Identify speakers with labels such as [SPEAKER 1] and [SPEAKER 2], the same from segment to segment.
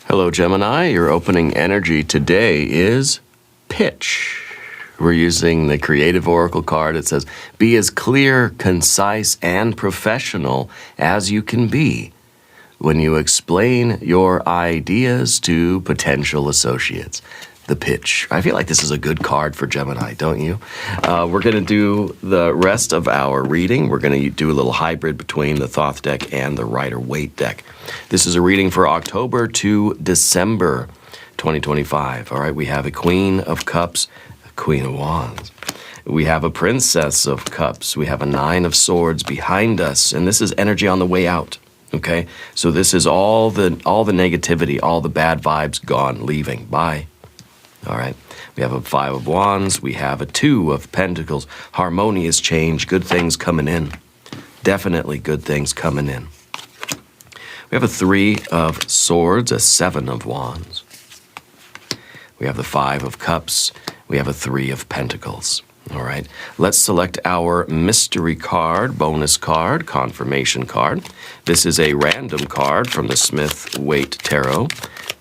[SPEAKER 1] Hello, Gemini. Your opening energy today is pitch. We're using the Creative Oracle card. It says, be as clear, concise, and professional as you can be when you explain your ideas to potential associates. The pitch. I feel like this is a good card for Gemini, don't you? We're going to do the rest of our reading. We're going to do a little hybrid between the Thoth deck and the Rider-Waite deck. This is a reading for October to December 2025. All right, we have a Queen of Cups, a Queen of Wands. We have a Princess of Cups. We have a Nine of Swords behind us, and this is energy on the way out. Okay, so this is all the negativity, all the bad vibes gone, leaving. Bye. All right, we have a Five of Wands, we have a Two of Pentacles, harmonious change, good things coming in. Definitely good things coming in. We have a Three of Swords, a Seven of Wands. We have the Five of Cups, we have a Three of Pentacles. All right, let's select our mystery card, bonus card, confirmation card. This is a random card from the Smith-Waite Tarot.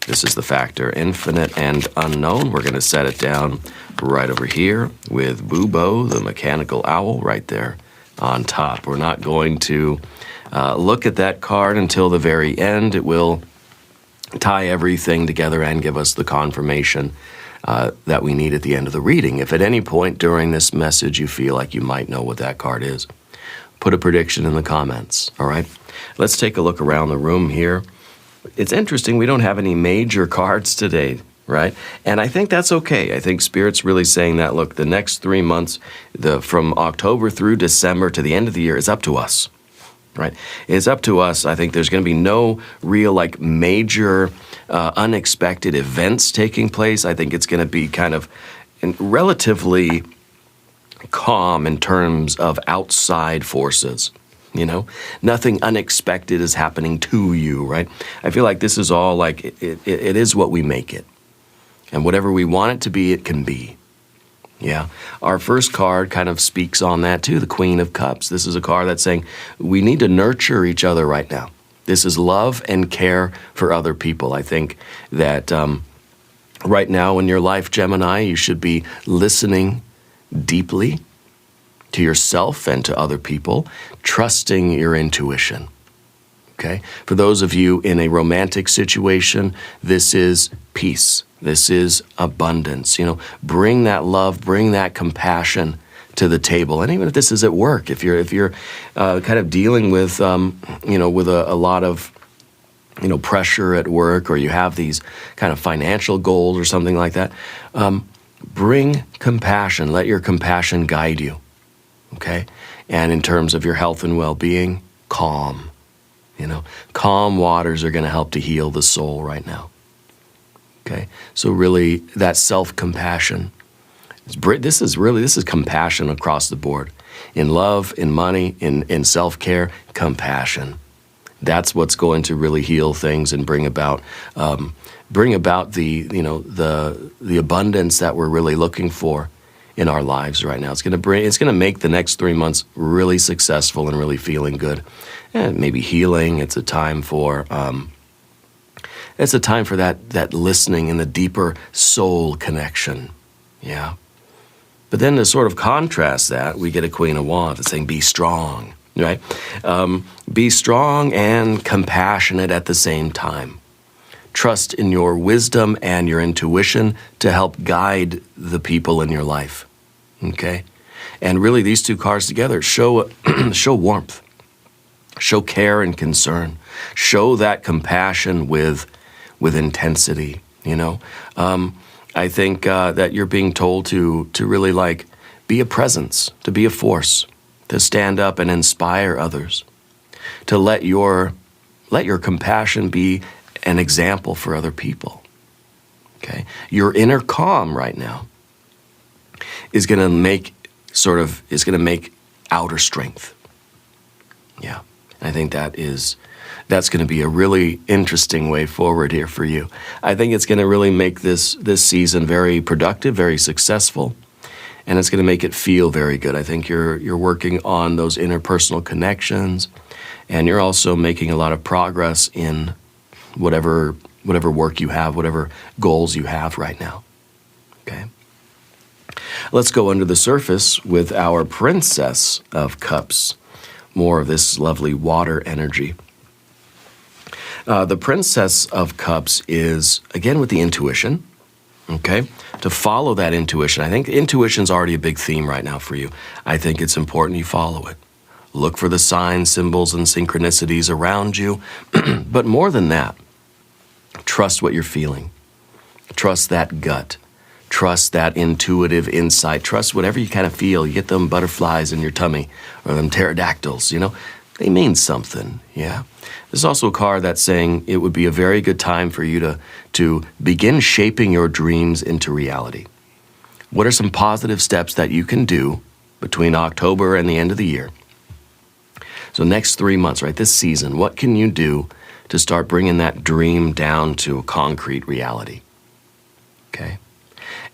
[SPEAKER 1] This is the factor infinite and unknown. We're going to set it down right over here with Bubo, the mechanical owl, right there on top. We're not going to look at that card until the very end. It will tie everything together and give us the confirmation that we need at the end of the reading. If at any point during this message you feel like you might know what that card is, put a prediction in the comments, all right? Let's take a look around the room here. It's interesting, we don't have any major cards today, right? And I think that's okay. I think Spirit's really saying that, look, the next 3 months, from October through December to the end of the year is up to us, right? It's up to us. I think there's going to be no real, like, major unexpected events taking place. I think it's going to be kind of relatively calm in terms of outside forces. You know, nothing unexpected is happening to you, right? I feel like this is all like, it is what we make it. And whatever we want it to be, it can be. Yeah. Our first card kind of speaks on that too, the Queen of Cups. This is a card that's saying we need to nurture each other right now. This is love and care for other people. I think that right now in your life, Gemini, you should be listening deeply to yourself and to other people, trusting your intuition, okay? For those of you in a romantic situation, this is peace. This is abundance. You know, bring that love, bring that compassion to the table. And even if this is at work, if you're kind of dealing with, you know, with a lot of, you know, pressure at work, or you have these kind of financial goals or something like that, bring compassion. Let your compassion guide you. Okay? And in terms of your health and well-being, calm. You know, calm waters are going to help to heal the soul right now. Okay? So really, that self-compassion. This is compassion across the board. In love, in money, in self-care, compassion. That's what's going to really heal things and bring about the, you know, the abundance that we're really looking for in our lives right now. It's going to make the next 3 months really successful and really feeling good, and maybe healing. It's a time for that listening and the deeper soul connection. Yeah. But then to sort of contrast that, we get a Queen of Wands that's saying, be strong, right? Be strong and compassionate at the same time. Trust in your wisdom and your intuition to help guide the people in your life, okay? And really, these two cards together show warmth, show care and concern, show that compassion with intensity, you know? I think that you're being told to really, like, be a presence, to be a force, to stand up and inspire others, to let your compassion be an example for other people, okay? Your inner calm right now is going to make outer strength. Yeah, I think that's going to be a really interesting way forward here for you. I think it's going to really make this season very productive, very successful, and it's going to make it feel very good. I think you're working on those interpersonal connections, and you're also making a lot of progress in whatever whatever work you have, whatever goals you have right now. Okay? Let's go under the surface with our Princess of Cups. More of this lovely water energy. The Princess of Cups is, again, with the intuition, okay? To follow that intuition. I think intuition's already a big theme right now for you. I think it's important you follow it. Look for the signs, symbols, and synchronicities around you. But more than that, trust what you're feeling. Trust that gut. Trust that intuitive insight. Trust whatever you kind of feel. You get them butterflies in your tummy or them pterodactyls, you know. They mean something, yeah. There's also a card that's saying it would be a very good time for you to begin shaping your dreams into reality. What are some positive steps that you can do between October and the end of the year? So next 3 months, right, this season, what can you do to start bringing that dream down to a concrete reality? Okay?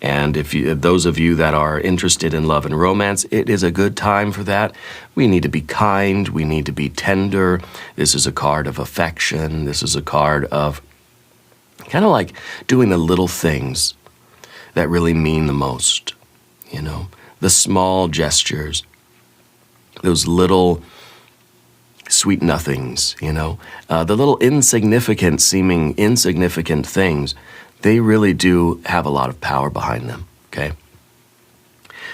[SPEAKER 1] And if those of you that are interested in love and romance, it is a good time for that. We need to be kind. We need to be tender. This is a card of affection. This is a card of kind of like doing the little things that really mean the most, you know, the small gestures, those little sweet nothings, you know, the little seeming insignificant things. They really do have a lot of power behind them, okay?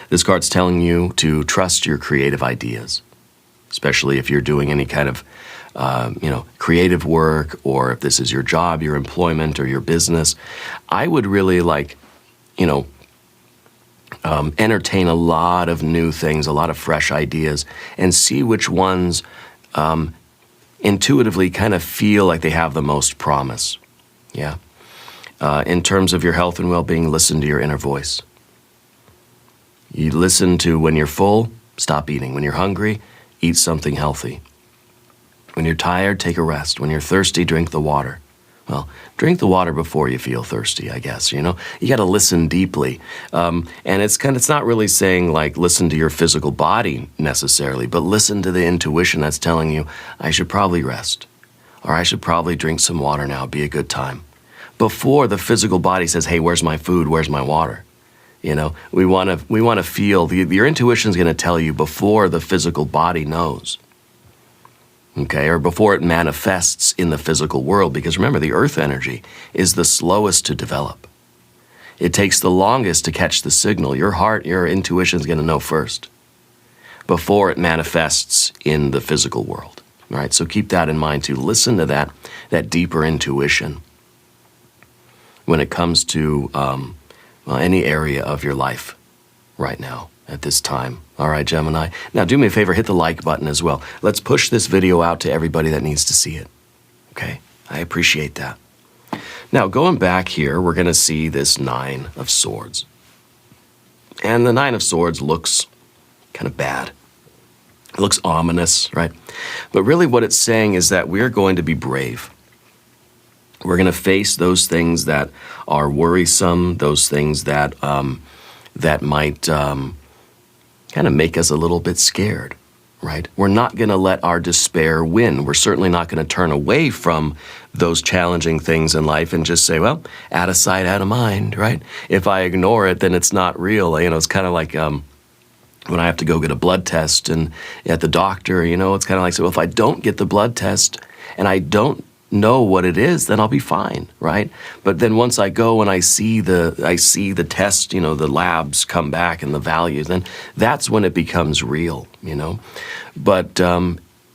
[SPEAKER 1] This card's telling you to trust your creative ideas, especially if you're doing any kind of, creative work, or if this is your job, your employment, or your business. I would really entertain a lot of new things, a lot of fresh ideas, and see which ones intuitively kind of feel like they have the most promise, yeah? In terms of your health and well-being, listen to your inner voice. You listen to when you're full, stop eating. When you're hungry, eat something healthy. When you're tired, take a rest. When you're thirsty, drink the water. Well, drink the water before you feel thirsty, I guess, you know? You got to listen deeply. And it's not really saying like listen to your physical body necessarily, but listen to the intuition that's telling you, I should probably rest, or I should probably drink some water now, be a good time. Before the physical body says, hey, where's my food, where's my water? You know, we want to feel, your intuition's going to tell you before the physical body knows, okay, or before it manifests in the physical world, because remember, the earth energy is the slowest to develop. It takes the longest to catch the signal. Your heart, your intuition's going to know first, before it manifests in the physical world, all right? So keep that in mind too. Listen to that deeper intuition when it comes to any area of your life right now at this time. All right, Gemini. Now, do me a favor, hit the like button as well. Let's push this video out to everybody that needs to see it, okay? I appreciate that. Now, going back here, we're going to see this 9 of Swords. And the 9 of Swords looks kind of bad. It looks ominous, right? But really what it's saying is that we're going to be brave. We're going to face those things that are worrisome, those things that might kind of make us a little bit scared, right? We're not going to let our despair win. We're certainly not going to turn away from those challenging things in life and just say, well, out of sight, out of mind, right? If I ignore it, then it's not real. You know, it's kind of like when I have to go get a blood test and at the doctor, you know, it's kind of like, so if I don't get the blood test and I don't know what it is, then I'll be fine, right? But then once I go and I see the test, you know, the labs come back and the values, then that's when it becomes real, you know? But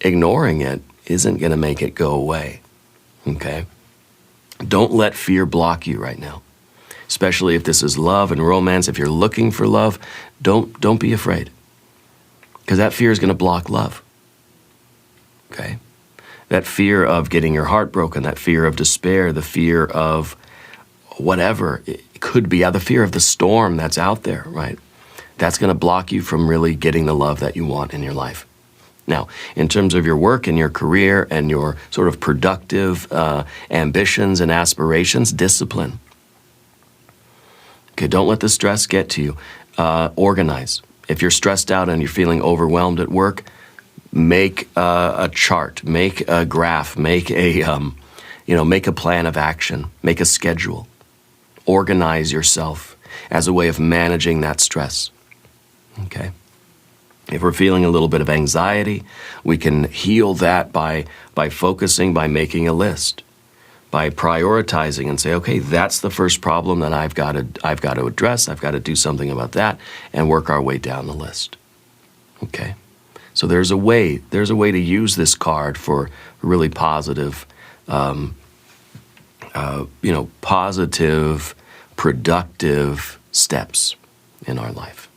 [SPEAKER 1] ignoring it isn't going to make it go away, okay? Don't let fear block you right now, especially if this is love and romance. If you're looking for love, don't be afraid, because that fear is going to block love, okay? That fear of getting your heart broken, that fear of despair, the fear of whatever it could be, the fear of the storm that's out there, right? That's going to block you from really getting the love that you want in your life. Now, in terms of your work and your career and your sort of productive ambitions and aspirations, discipline. Okay, don't let the stress get to you. Organize. If you're stressed out and you're feeling overwhelmed at work, make a chart, make a graph, make a make a plan of action, make a schedule, organize yourself as a way of managing that stress. Okay? If we're feeling a little bit of anxiety, we can heal that by focusing, by making a list, by prioritizing and say, okay, that's the first problem that I've got to address. I've got to do something about that, and work our way down the list. Okay? So there's a way to use this card for really positive, positive, productive steps in our life.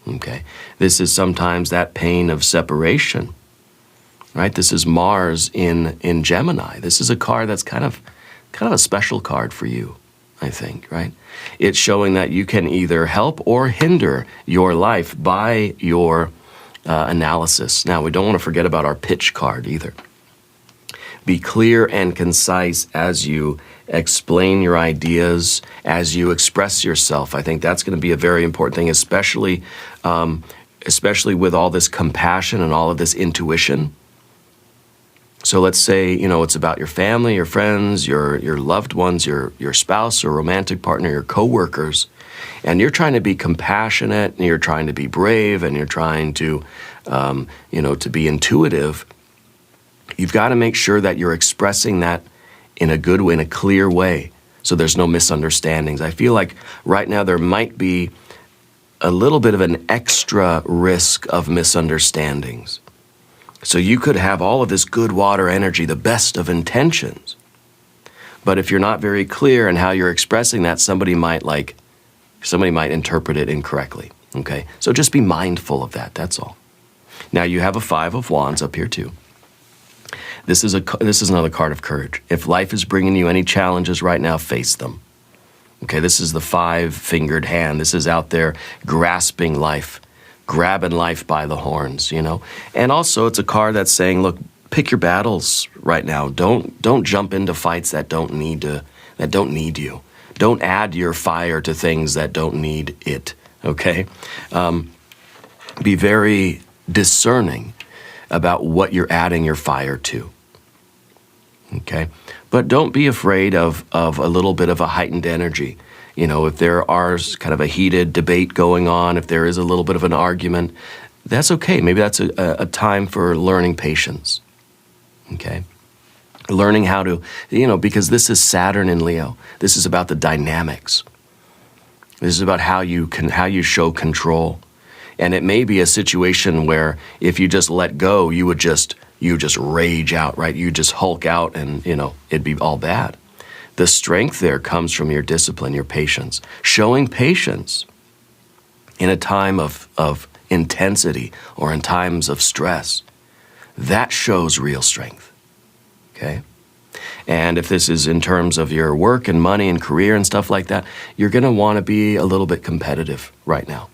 [SPEAKER 1] Okay, this is sometimes that pain of separation, right? This is Mars in Gemini. This is a card that's kind of a special card for you, I think, right? It's showing that you can either help or hinder your life by your analysis. Now, we don't want to forget about our pitch card either. Be clear and concise as you explain your ideas, as you express yourself. I think that's going to be a very important thing, especially with all this compassion and all of this intuition. So let's say, it's about your family, your friends, your loved ones, your spouse or romantic partner, your coworkers, and you're trying to be compassionate, and you're trying to be brave, and you're trying to, to be intuitive. You've got to make sure that you're expressing that in a good way, in a clear way, so there's no misunderstandings. I feel like right now there might be a little bit of an extra risk of misunderstandings. So you could have all of this good water energy, the best of intentions, but if you're not very clear in how you're expressing that, somebody might interpret it incorrectly. Okay, so just be mindful of that. That's all. Now you have a 5 of Wands up here too. This is another card of courage. If life is bringing you any challenges right now, face them. Okay, this is the 5-fingered hand. This is out there grasping life, grabbing life by the horns, And also it's a card that's saying, look, pick your battles right now. Don't jump into fights that don't need you. Don't add your fire to things that don't need it, okay? Be very discerning about what you're adding your fire to. Okay? But don't be afraid of a little bit of a heightened energy. If there are kind of a heated debate going on, if there is a little bit of an argument, that's okay. Maybe that's a time for learning patience. Okay? Learning how to, because this is Saturn in Leo. This is about the dynamics. This is about how you show control. And it may be a situation where if you just let go, you just rage out, right? You just hulk out and, it'd be all bad. The strength there comes from your discipline, your patience. Showing patience in a time of intensity or in times of stress, that shows real strength, okay? And if this is in terms of your work and money and career and stuff like that, you're going to want to be a little bit competitive right now.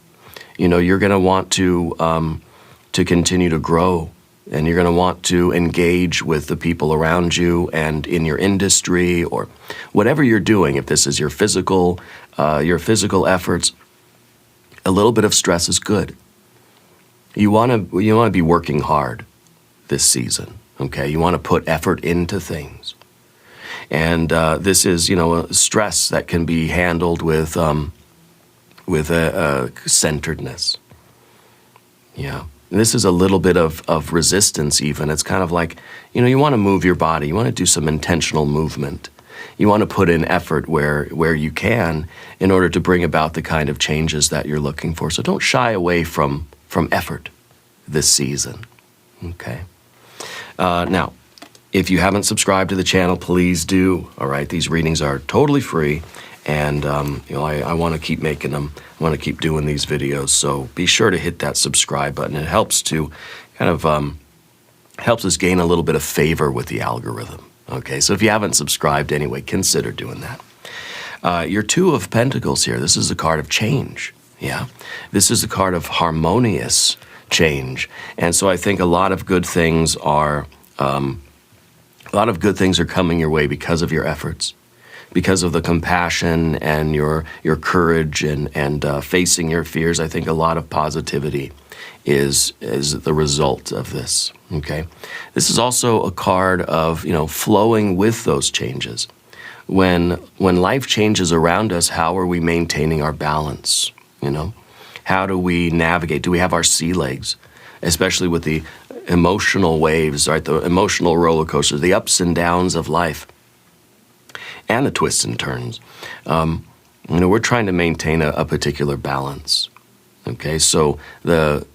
[SPEAKER 1] You're going to want to continue to grow, and you're going to want to engage with the people around you and in your industry or whatever you're doing. If this is your physical efforts, a little bit of stress is good. You want to be working hard this season, okay? You want to put effort into things. And this is, a stress that can be handled with a centeredness. Yeah. And this is a little bit of resistance even. It's kind of like, you want to move your body. You want to do some intentional movement. You want to put in effort where you can in order to bring about the kind of changes that you're looking for. So don't shy away from effort this season. Okay. Now, if you haven't subscribed to the channel, please do. All right. These readings are totally free. And, I want to keep making them. I want to keep doing these videos. So be sure to hit that subscribe button. It helps to kind of helps us gain a little bit of favor with the algorithm. Okay, so if you haven't subscribed anyway, consider doing that. Your 2 of Pentacles here. This is a card of change. Yeah, this is a card of harmonious change. And so I think a lot of good things are coming your way because of your efforts. Because of the compassion and your courage and facing your fears, I think a lot of positivity is the result of this, okay? This is also a card of, flowing with those changes. When life changes around us, how are we maintaining our balance, How do we navigate? Do we have our sea legs? Especially with the emotional waves, right? The emotional roller coasters, the ups and downs of life, and the twists and turns. We're trying to maintain a particular balance. Okay, so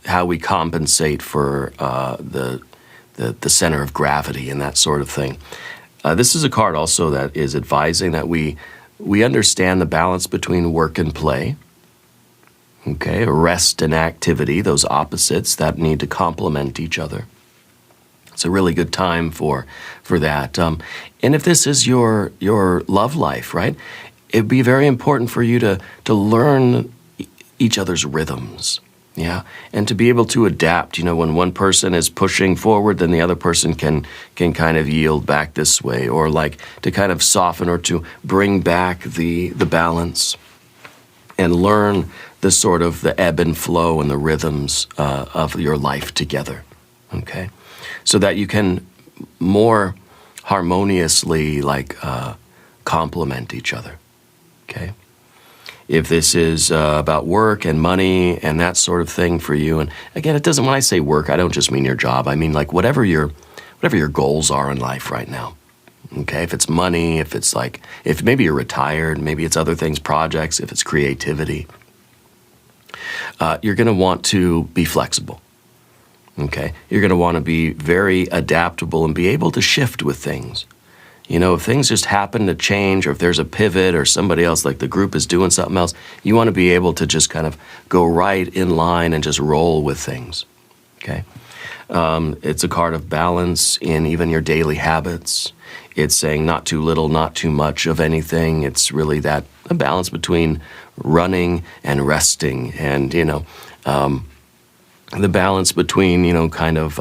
[SPEAKER 1] how we compensate for the center of gravity and that sort of thing. This is a card also that is advising that we understand the balance between work and play. Okay, rest and activity, those opposites that need to complement each other. It's a really good time for that. And if this is your love life, right, it'd be very important for you to learn each other's rhythms, yeah, and to be able to adapt. When one person is pushing forward, then the other person can kind of yield back this way, or like to kind of soften or to bring back the balance and learn the sort of the ebb and flow and the rhythms of your life together, okay, so that you can more harmoniously complement each other, okay. If this is about work and money and that sort of thing for you, and again, when I say work, I don't just mean your job. I mean whatever your goals are in life right now. Okay, if it's money, if maybe you're retired, maybe it's other things, projects, if it's creativity, you're going to want to be flexible. Okay, you're going to want to be very adaptable and be able to shift with things. If things just happen to change, or if there's a pivot or somebody else, like the group is doing something else, you want to be able to just kind of go right in line and just roll with things, okay? It's a card of balance in even your daily habits. It's saying not too little, not too much of anything. It's really a balance between running and resting, and, the balance between, kind of,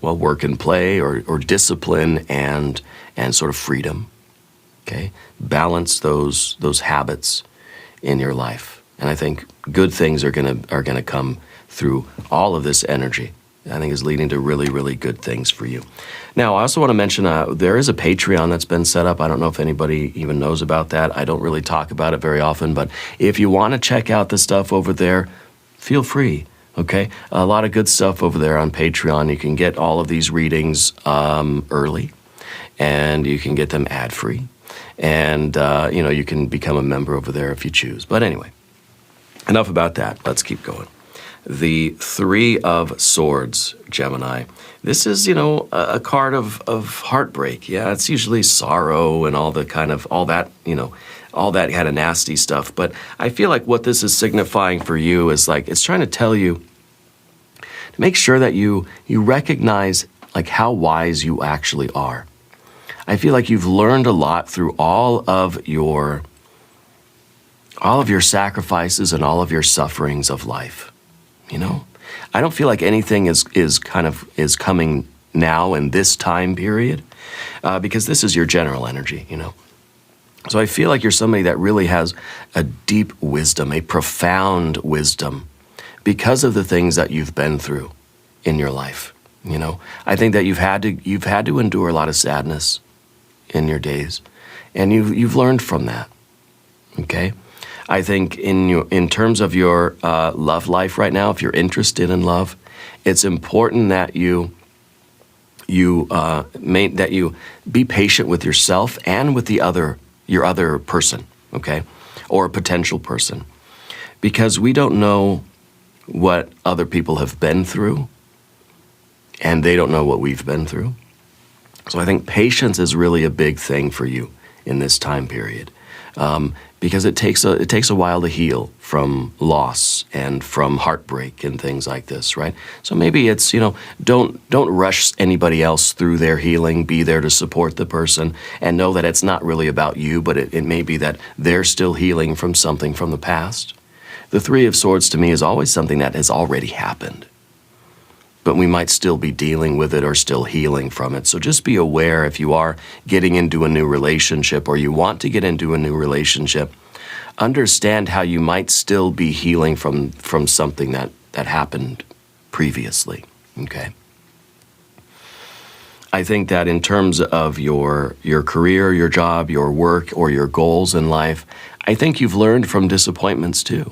[SPEAKER 1] work and play, or discipline and sort of freedom, okay? Balance those habits in your life. And I think good things are gonna come through all of this energy. I think is leading to really, really good things for you. Now, I also want to mention there is a Patreon that's been set up. I don't know if anybody even knows about that. I don't really talk about it very often, but if you want to check out the stuff over there, feel free. Okay, a lot of good stuff over there on Patreon. You can get all of these readings early, and you can get them ad-free. And, you can become a member over there if you choose. But anyway, enough about that. Let's keep going. The Three of Swords, Gemini. This is, a card of heartbreak. Yeah, it's usually sorrow and all that kind of nasty stuff. But I feel like what this is signifying for you is it's trying to tell you to make sure that you recognize how wise you actually are. I feel like you've learned a lot through all of your sacrifices and all of your sufferings of life. I don't feel like anything is coming now in this time period, because this is your general energy, So I feel like you're somebody that really has a deep wisdom, a profound wisdom, because of the things that you've been through in your life. I think that you've had to endure a lot of sadness in your days, and you've learned from that. Okay. I think in terms of your love life right now, if you're interested in love, it's important that you be patient with yourself and with your other person, okay, or a potential person, because we don't know what other people have been through, and they don't know what we've been through. So I think patience is really a big thing for you in this time period. Because it takes a while to heal from loss and from heartbreak and things like this, right? So maybe it's, don't rush anybody else through their healing. Be there to support the person and know that it's not really about you, but it may be that they're still healing from something from the past. The Three of Swords to me is always something that has already happened, but we might still be dealing with it or still healing from it. So just be aware if you are getting into a new relationship or you want to get into a new relationship, understand how you might still be healing from something that happened previously, okay? I think that in terms of your career, your job, your work, or your goals in life, I think you've learned from disappointments too,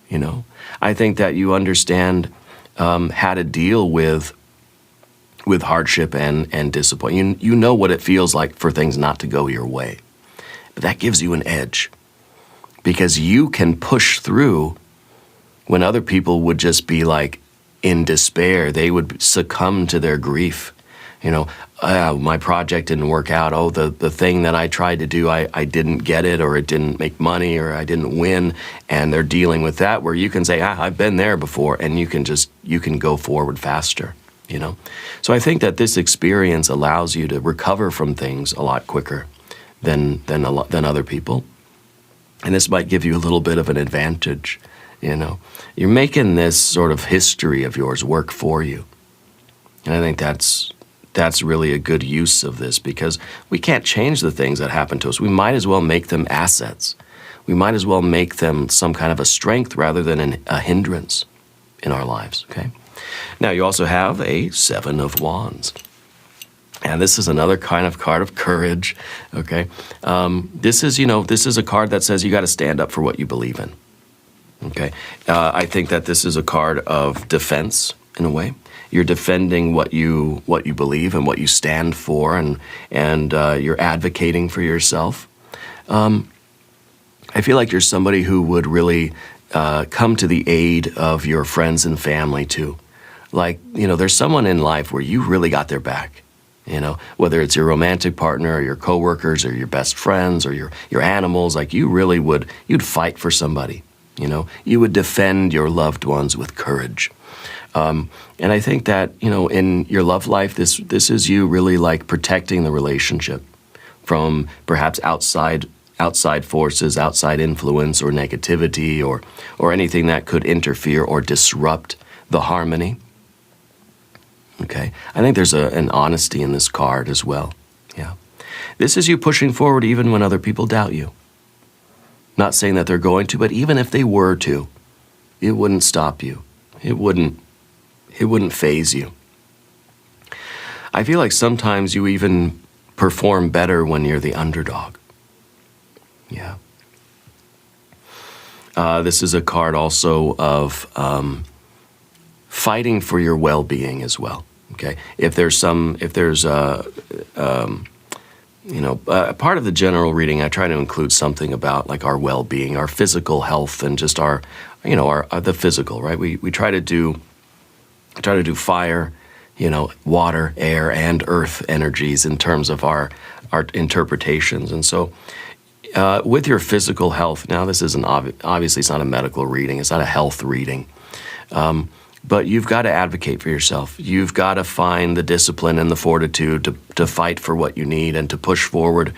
[SPEAKER 1] you know? I think that you understand how to deal with hardship and disappointment. You know what it feels like for things not to go your way. But that gives you an edge because you can push through when other people would just be like in despair. They would succumb to their grief. You know, my project didn't work out. Oh, the thing that I tried to do, I didn't get it, or it didn't make money, or I didn't win. And they're dealing with that, where you can say, I've been there before, and you can go forward faster, you know? So I think that this experience allows you to recover from things a lot quicker than other people. And this might give you a little bit of an advantage, you know? You're making this sort of history of yours work for you. And I think that's really a good use of this, because we can't change the things that happen to us. We might as well make them assets. We might as well make them some kind of a strength rather than a hindrance in our lives, okay? Now, you also have a Seven of Wands. And this is another kind of card of courage, okay? This is a card that says you got to stand up for what you believe in, okay? I think that this is a card of defense in a way. You're defending what you believe and what you stand for, and you're advocating for yourself. I feel like you're somebody who would really come to the aid of your friends and family too. Like, you know, there's someone in life where you really got their back. You know, whether it's your romantic partner or your coworkers or your best friends or your animals, like you'd fight for somebody. You know, you would defend your loved ones with courage. And I think that, you know, in your love life, this is you really like protecting the relationship from perhaps outside forces, outside influence or negativity or anything that could interfere or disrupt the harmony. Okay, I think there's an honesty in this card as well. Yeah, this is you pushing forward even when other people doubt you. Not saying that they're going to, but even if they were to, it wouldn't stop you. It wouldn't faze you. I feel like sometimes you even perform better when you're the underdog. Yeah. This is a card also of fighting for your well-being as well. Okay, if there's part of the general reading, I try to include something about like our well-being, our physical health, and just our the physical, right? We try to do fire, you know, water, air, and earth energies in terms of our interpretations, and so. With your physical health, now this isn't obviously it's not a medical reading, it's not a health reading, but you've got to advocate for yourself. You've got to find the discipline and the fortitude to fight for what you need and to push forward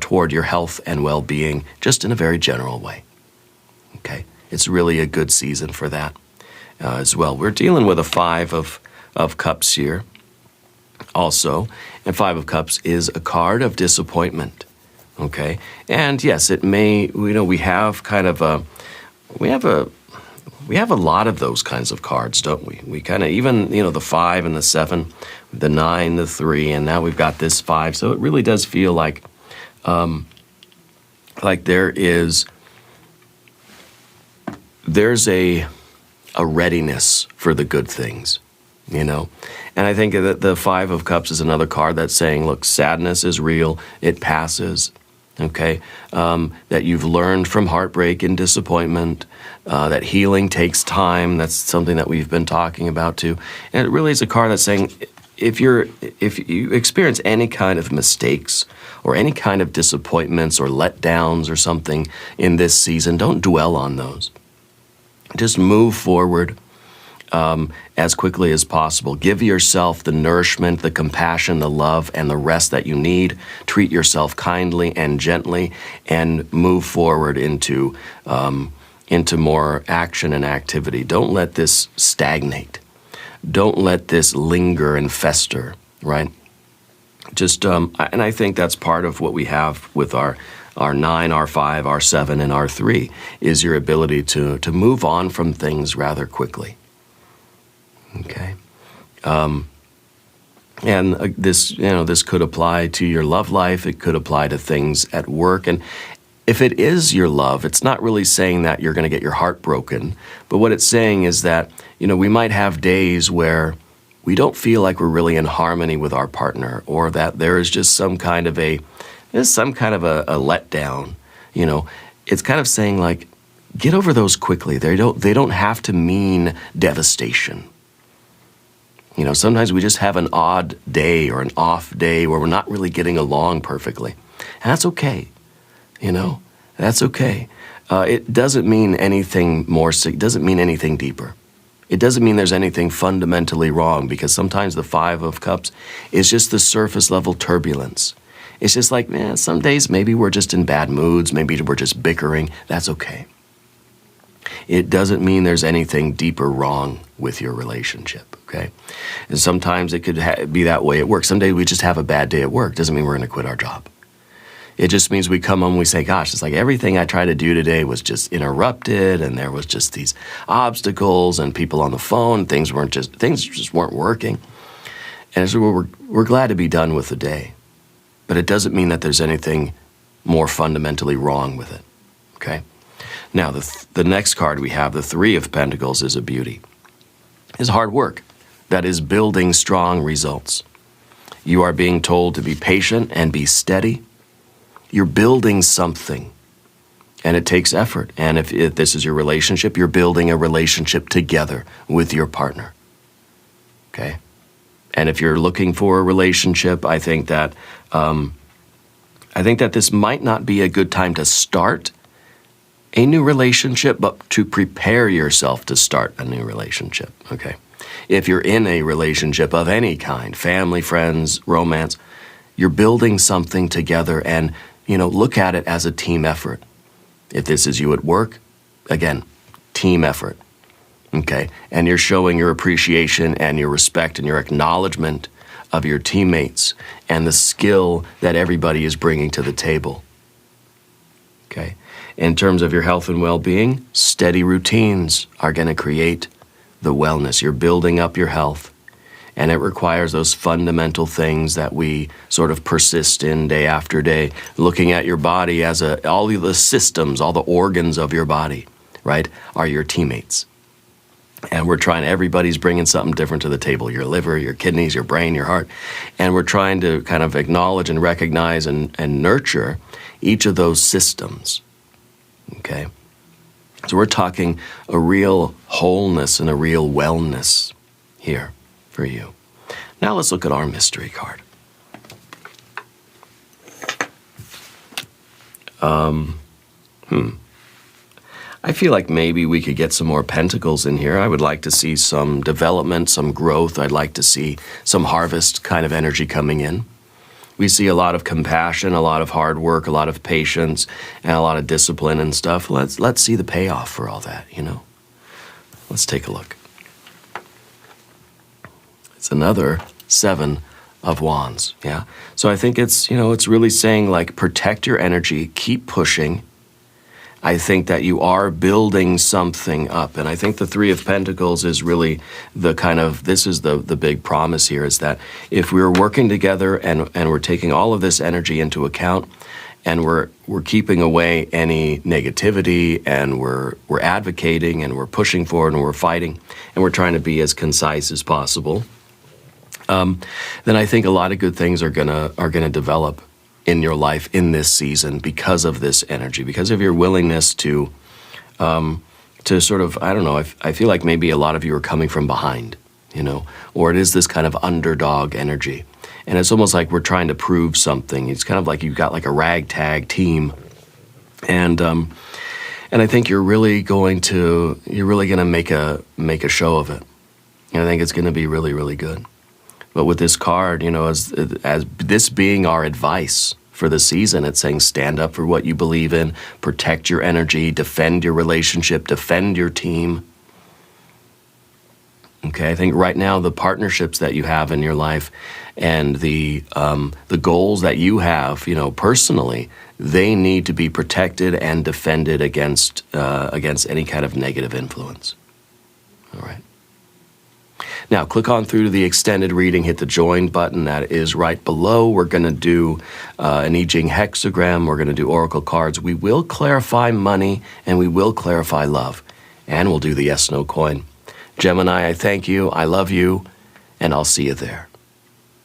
[SPEAKER 1] toward your health and well-being, just in a very general way. Okay, it's really a good season for that as well. We're dealing with a Five of Cups here, also, and Five of Cups is a card of disappointment. Okay, and yes, it may. We have a lot of those kinds of cards, don't we? We kind of even the 5 and the 7, the 9, the 3, and now we've got this 5. So it really does feel like there's a readiness for the good things, you know. And I think that the 5 of Cups is another card that's saying, look, sadness is real, it passes. Okay, that you've learned from heartbreak and disappointment, that healing takes time. That's something that we've been talking about too. And it really is a card that's saying, if you experience any kind of mistakes or any kind of disappointments or letdowns or something in this season, don't dwell on those. Just move forward as quickly as possible. Give yourself the nourishment, the compassion, the love, and the rest that you need. Treat yourself kindly and gently, and move forward into more action and activity. Don't let this stagnate. Don't let this linger and fester, right? Just, and I think that's part of what we have with our 9, our 5, our 7, and our 3, is your ability to move on from things rather quickly. Okay. And this could apply to your love life. It could apply to things at work. And if it is your love, it's not really saying that you're going to get your heart broken. But what it's saying is that, we might have days where we don't feel like we're really in harmony with our partner, or that there is just some kind of a letdown. It's kind of saying, like, get over those quickly. They don't have to mean devastation. Sometimes we just have an odd day or an off day where we're not really getting along perfectly. And that's okay. That's okay. It doesn't mean anything more, it doesn't mean anything deeper. It doesn't mean there's anything fundamentally wrong, because sometimes the Five of Cups is just the surface level turbulence. It's just like, some days maybe we're just in bad moods, maybe we're just bickering. That's okay. It doesn't mean there's anything deeper wrong with your relationship, okay? And sometimes it could be that way at work. Some days we just have a bad day at work. Doesn't mean we're going to quit our job. It just means we come home and we say, gosh, it's like everything I tried to do today was just interrupted, and there was just these obstacles and people on the phone. Things just weren't working. And so we're glad to be done with the day. But it doesn't mean that there's anything more fundamentally wrong with it, okay? Now, the next card we have, the Three of Pentacles, is a beauty. It's hard work that is building strong results. You are being told to be patient and be steady. You're building something, and it takes effort. And if this is your relationship, you're building a relationship together with your partner, okay? And if you're looking for a relationship, I think that this might not be a good time to start a new relationship, but to prepare yourself to start a new relationship, okay? If you're in a relationship of any kind, family, friends, romance, you're building something together, and, look at it as a team effort. If this is you at work, again, team effort, okay? And you're showing your appreciation and your respect and your acknowledgement of your teammates and the skill that everybody is bringing to the table, okay? In terms of your health and well-being, steady routines are going to create the wellness. You're building up your health, and it requires those fundamental things that we sort of persist in day after day, looking at your body as all of the systems, all the organs of your body, right, are your teammates. And everybody's bringing something different to the table, your liver, your kidneys, your brain, your heart. And we're trying to kind of acknowledge and recognize and nurture each of those systems. Okay? So we're talking a real wholeness and a real wellness here for you. Now let's look at our mystery card. I feel like maybe we could get some more pentacles in here. I would like to see some development, some growth. I'd like to see some harvest kind of energy coming in. We see a lot of compassion, a lot of hard work, a lot of patience, and a lot of discipline and stuff. Let's see the payoff for all that, Let's take a look. It's another Seven of Wands, yeah? So I think it's really saying, like, protect your energy, keep pushing. I think that you are building something up. And I think the Three of Pentacles is really this is the big promise here, is that if we're working together and we're taking all of this energy into account, and we're keeping away any negativity, and we're advocating, and we're pushing forward, and we're fighting, and we're trying to be as concise as possible, then I think a lot of good things are gonna develop in your life in this season because of this energy, because of your willingness to sort of, I don't know, I feel like maybe a lot of you are coming from behind, or it is this kind of underdog energy. And it's almost like we're trying to prove something. It's kind of like you've got like a ragtag team. And I think you're really gonna make a show of it. And I think it's gonna be really, really good. But with this card, as this being our advice for the season, it's saying stand up for what you believe in, protect your energy, defend your relationship, defend your team. Okay, I think right now the partnerships that you have in your life and the goals that you have, personally, they need to be protected and defended against any kind of negative influence. All right. Now, click on through to the extended reading, hit the join button. That is right below. We're going to do an I Ching hexagram. We're going to do oracle cards. We will clarify money, and we will clarify love. And we'll do the yes/no coin. Gemini, I thank you, I love you, and I'll see you there.